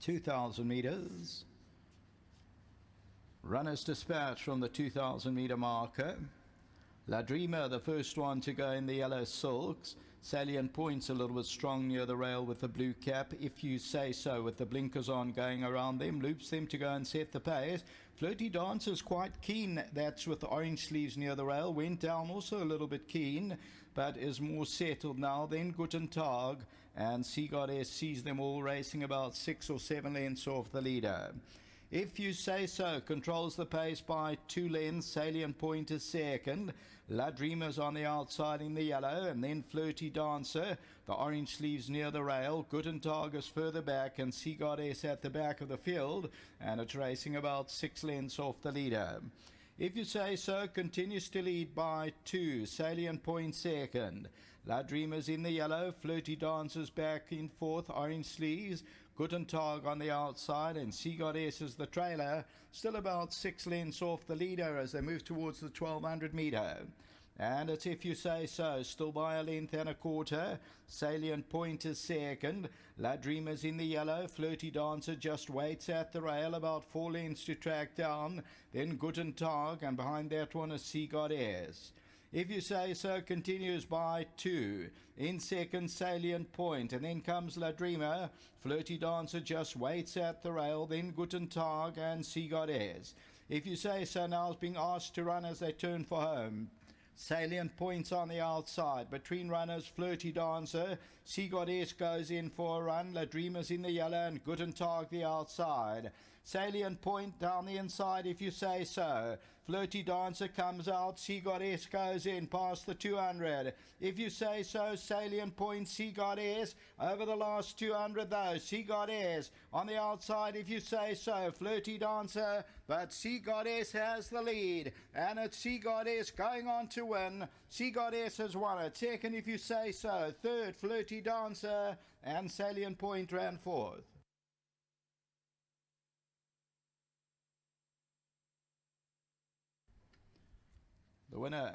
2,000 meters. Runners dispatched from the 2,000 meter marker. La Dreamer, the first one to go in the yellow silks. Salient Point's a little bit strong near the rail with the blue cap, if you say so, with the blinkers on going around them, loops them to go and set the pace. Flirty Dancer's quite keen, that's with the orange sleeves near the rail, went down also a little bit keen, but is more settled now. Then Guten Tag, and Sea Goddess sees them all racing about 6 or 7 lengths off the leader. If you say so, controls the pace by 2 lengths. Salient Point is second. La Dreamer's on the outside in the yellow, and then Flirty Dancer, the orange sleeves near the rail. Guten Tag is further back, and Sea Goddess at the back of the field, and it's racing about 6 lengths off the leader. If you say so, continues to lead by 2. Salient Point second. La Dreamer's in the yellow. Flirty Dancer's back in fourth. Orange sleeves. Guten Tag on the outside, and Sea Goddess is the trailer. Still about 6 lengths off the leader as they move towards the 1,200 meter. And it's If You Say So, still by a length and a quarter. Salient Point is second. La Dreamer's in the yellow. Flirty Dancer just waits at the rail, about 4 lengths to track down. Then Guten Tag, and behind that one is Sea Goddess. If You Say So continues by 2. In second, Salient Point, and then comes La Dreamer. Flirty Dancer just waits at the rail, then Guten Tag and Sea Goddess. If You Say So now is being asked to run as they turn for home. Salient Points on the outside. Between runners, Flirty Dancer. Sea Goddess goes in for a run. La Dreamer's in the yellow, and Guten Tag the outside. Salient Point down the inside, If You Say So. Flirty Dancer comes out. Sea Goddess goes in past the 200. If You Say So, Salient Point, Sea Goddess. Over the last 200 though. Sea Goddess on the outside, If You Say So. Flirty Dancer, but Sea Goddess has the lead. And it's Sea Goddess going on to win. Sea Goddess has won it. Second, If You Say So. Third, Flirty Dancer, and Salient Point ran fourth. The winner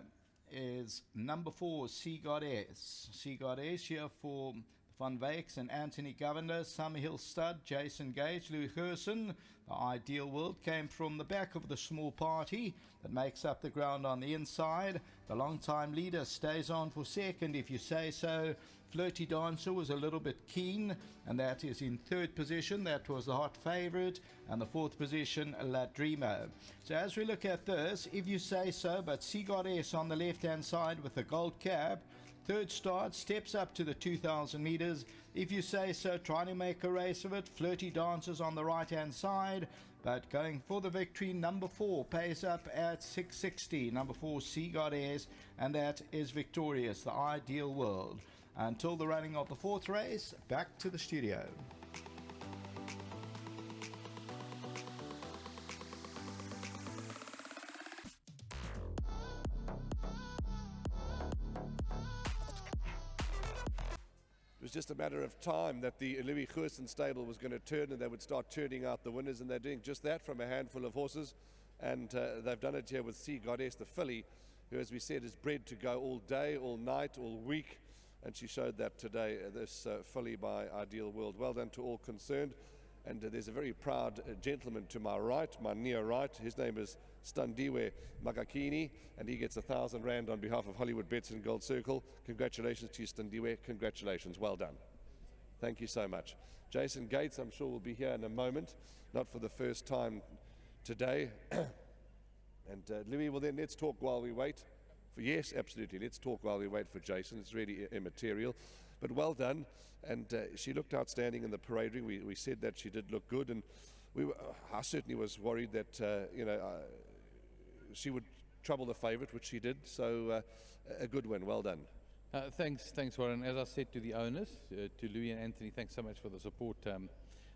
is number 4, Sea Goddess. Sea Goddess here for Van Wyks and Anthony Govender. Summerhill Stud, Jason Gage, Louis Gerson. The Ideal World came from the back of the small party that makes up the ground on the inside. The long-time leader stays on for second, If You Say So. Flirty Dancer was a little bit keen, and that is in third position. That was the hot favourite, and the fourth position, La Dreamer. So as we look at this, If You Say So, but Sea Goddess on the left-hand side with the gold cap. Third start, steps up to the 2,000 meters. If You Say So, trying to make a race of it. Flirty Dancers on the right-hand side, but going for the victory. Number 4 pays up at 660. Number 4, Sea Goddess, and that is victorious, the Ideal World. Until the running of the fourth race, back to the studio. It was just a matter of time that the Louis Gerson stable was going to turn, and they would start churning out the winners, and they're doing just that from a handful of horses. And they've done it here with Sea Goddess, the filly, who, as we said, is bred to go all day, all night, all week. And she showed that today, this filly by Ideal World. Well done to all concerned. And there's a very proud gentleman to my right, my near right. His name is Standiwe Magakini, and he gets 1,000 Rand on behalf of Hollywoodbets and Gold Circle. Congratulations to you, Standiwe. Congratulations. Well done. Thank you so much. Jason Gates, I'm sure, will be here in a moment, not for the first time today. And Louis, well then, let's talk while we wait. Yes, absolutely. Let's talk while we wait for Jason. It's really immaterial. But well done. And she looked outstanding in the parade ring. We said that she did look good. And I certainly was worried that, she would trouble the favourite, which she did. So a good win. Well done. Thanks, Warren. As I said to the owners, to Louis and Anthony, thanks so much for the support.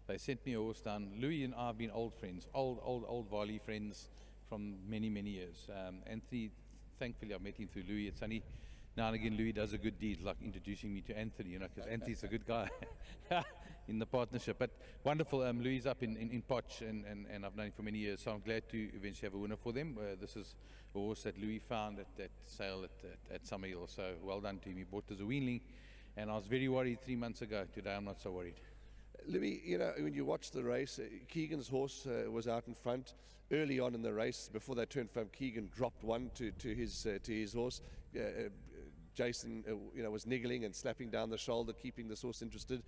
They sent me a horse down. Louis and I have been old friends, old Valley friends from many years. Anthony, thankfully I met him through Louis. It's only now and again Louis does a good deed, like introducing me to Anthony, because Anthony's a good guy in the partnership. But wonderful, Louis is up in Potch, and I've known him for many years, so I'm glad to eventually have a winner for them. This is a horse that Louis found at that sale at Summerhill, so well done to him. He bought as a weanling, and I was very worried 3 months ago. Today I'm not so worried. Louis, you know, when you watch the race, Keegan's horse was out in front early on in the race. Before they turned from, Keegan dropped one to his horse. Jason, you know, was niggling and slapping down the shoulder, keeping the horse interested.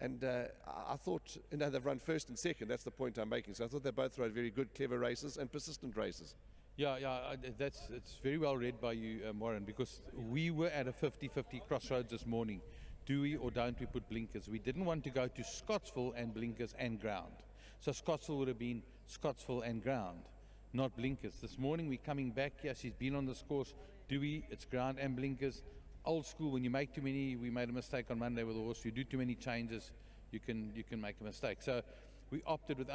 And I thought, you know, they've run first and second. That's the point I'm making. So I thought they both rode very good, clever races and persistent races. Yeah, it's very well read by you, Warren, because we were at a 50-50 crossroads this morning. Do we or don't we put blinkers? We didn't want to go to Scottsville and blinkers and ground. So Scottsville would have been Scottsville and ground, not blinkers. This morning we're coming back here. She's been on this course. Do we? It's ground and blinkers. Old school, when you make too many, we made a mistake on Monday with the horse. You do too many changes, you can make a mistake. So we opted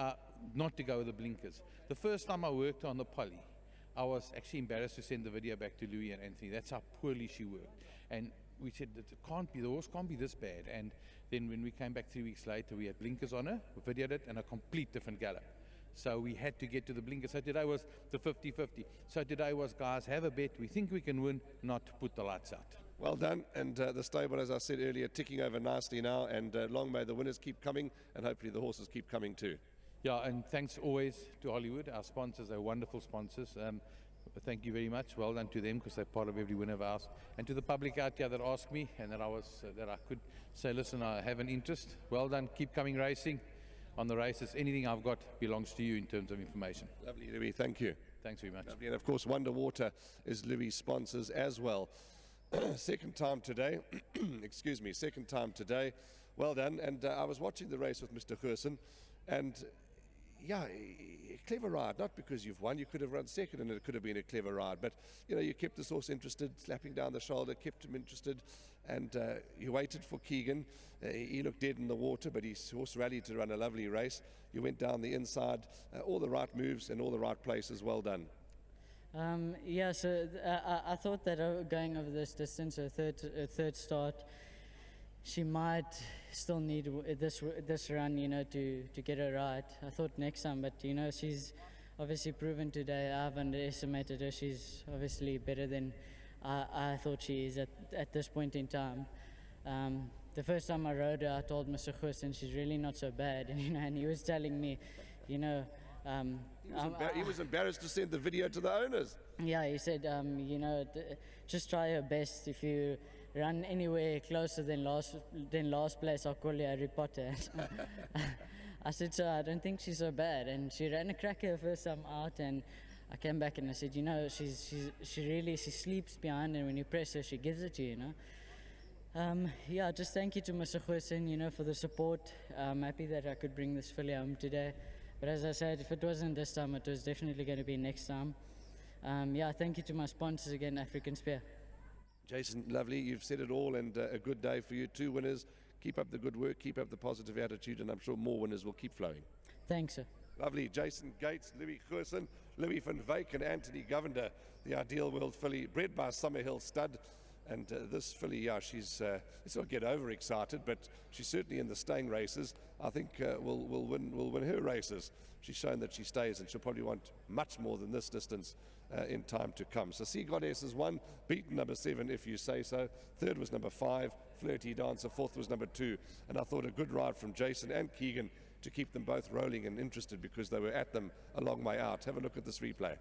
not to go with the blinkers. The first time I worked on the poly, I was actually embarrassed to send the video back to Louis and Anthony. That's how poorly she worked. And we said that the horse can't be this bad. And then when we came back 3 weeks later, we had blinkers on her, we videoed it, and a complete different gallop. So we had to get to the blinkers. So today was the 50-50. So today was, guys, have a bet. We think we can win, not put the lights out. Well done, and the stable, as I said earlier, ticking over nicely now, and long may the winners keep coming, and hopefully the horses keep coming too. Yeah, and thanks always to Hollywood, our sponsors. They're wonderful sponsors. Thank you very much. Well done to them, because they're part of every win of ours. And to the public out here that asked me, and that I could say, listen, I have an interest. Well done. Keep coming racing on the races. Anything I've got belongs to you in terms of information. Lovely, Louis. Thank you. Thanks very much. Lovely. And of course, Wonder Water is Louis' sponsors as well. Second time today. Excuse me. Second time today. Well done. And I was watching the race with Mr. Gerson, and yeah, clever ride. Not because you've won, you could have run second and it could have been a clever ride, but you know, you kept this horse interested, slapping down the shoulder, kept him interested, and you waited for Keegan. He looked dead in the water, but his horse rallied to run a lovely race. You went down the inside, all the right moves and all the right places. Well done. Yeah, so I thought that going over this distance, a third start, she might still need this run, you know, to get her right. I thought next time, but you know, she's obviously proven today. I've underestimated her. She's obviously better than I thought she is at this point in time. The first time I rode her, I told Mr. Gerson she's really not so bad, and you know, and he was telling me, you know. He was embarrassed to send the video to the owners. Yeah, he said, you know, just try your best. If you run anywhere closer than last place, I'll call you Harry Potter. I said, so I don't think she's so bad. And she ran a cracker first time out, and I came back and I said, you know, she sleeps behind, and when you press her, she gives it to you, you know. Yeah, just thank you to Mr. Gerson, you know, for the support. I'm happy that I could bring this filly home today. But as I said, if it wasn't this time, it was definitely going to be next time. Yeah, thank you to my sponsors again, African Spear. Jason, lovely. You've said it all, and a good day for you. 2 winners. Keep up the good work, keep up the positive attitude, and I'm sure more winners will keep flowing. Thanks, sir. Lovely. Jason Gates, Louis Gerson, Louis van Wyk, and Anthony Govender, the Ideal World filly, bred by Summerhill Stud. And this filly, yeah, let's not get overexcited, but she's certainly in the staying races. I think will win her races. She's shown that she stays, and she'll probably want much more than this distance in time to come. So Sea Goddess is 1, beaten number 7, if you say so. 3rd was number 5, Flirty Dancer. 4th was number 2. And I thought a good ride from Jason and Keegan to keep them both rolling and interested, because they were at them a long way out. Have a look at this replay.